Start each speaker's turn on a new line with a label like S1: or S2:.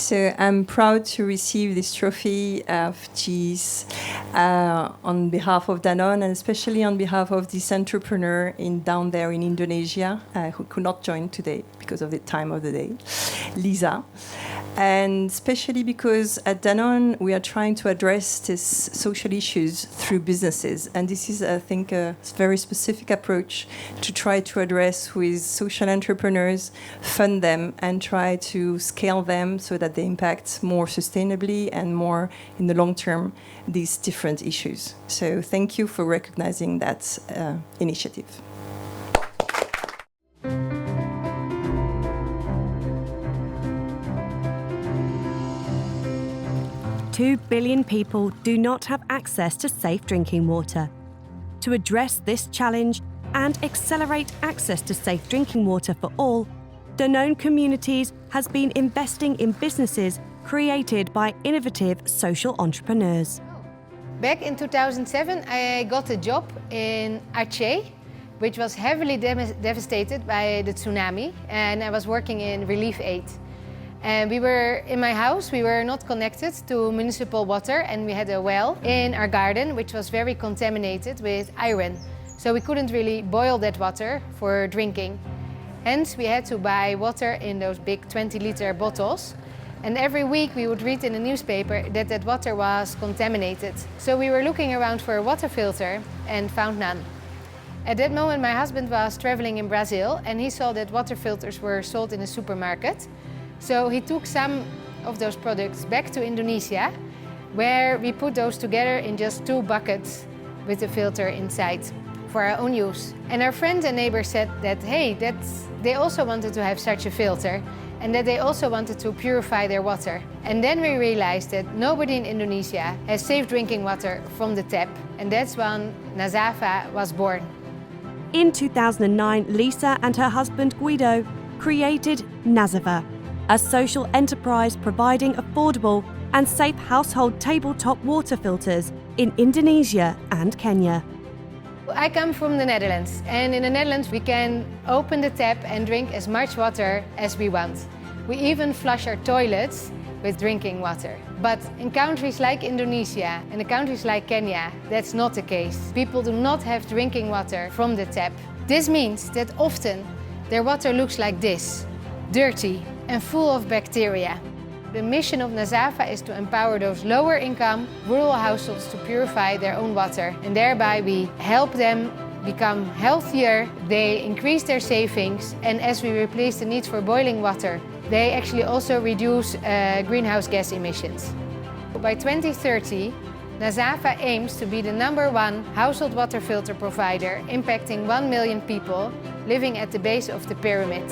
S1: So I'm proud to receive this trophy of cheese on behalf of Danone, and especially on behalf of this entrepreneur down there in Indonesia who could not join today because of the time of the day, Lisa. And especially because at Danone we are trying to address these social issues through businesses, and this is, I think, a very specific approach to try to address with social entrepreneurs, fund them, and try to scale them so that they impact more sustainably and more in the long term these different issues. So thank you for recognizing that initiative.
S2: 2 billion people do not have access to safe drinking water. To address this challenge and accelerate access to safe drinking water for all, Danone Communities has been investing in businesses created by innovative social entrepreneurs.
S3: Back in 2007, I got a job in Aceh, which was heavily devastated by the tsunami, and I was working in relief aid. And we were in my house, we were not connected to municipal water, and we had a well in our garden which was very contaminated with iron. So we couldn't really boil that water for drinking. Hence we had to buy water in those big 20-liter bottles. And every week we would read in the newspaper that that water was contaminated. So we were looking around for a water filter and found none. At that moment my husband was traveling in Brazil and he saw that water filters were sold in a supermarket. So he took some of those products back to Indonesia, where we put those together in just 2 buckets with a filter inside for our own use. And our friends and neighbors said that, hey, they also wanted to have such a filter and that they also wanted to purify their water. And then we realized that nobody in Indonesia has safe drinking water from the tap. And that's when Nazafa was born.
S2: In 2009, Lisa and her husband Guido created Nazafa, a social enterprise providing affordable and safe household tabletop water filters in Indonesia and Kenya.
S3: I come from the Netherlands, and in the Netherlands we can open the tap and drink as much water as we want. We even flush our toilets with drinking water. But in countries like Indonesia and in countries like Kenya, that's not the case. People do not have drinking water from the tap. This means that often their water looks like this, dirty and full of bacteria. The mission of Nazafa is to empower those lower income rural households to purify their own water, and thereby we help them become healthier, they increase their savings, and as we replace the need for boiling water, they actually also reduce greenhouse gas emissions. By 2030, Nazafa aims to be the #1 household water filter provider, impacting 1 million people living at the base of the pyramid.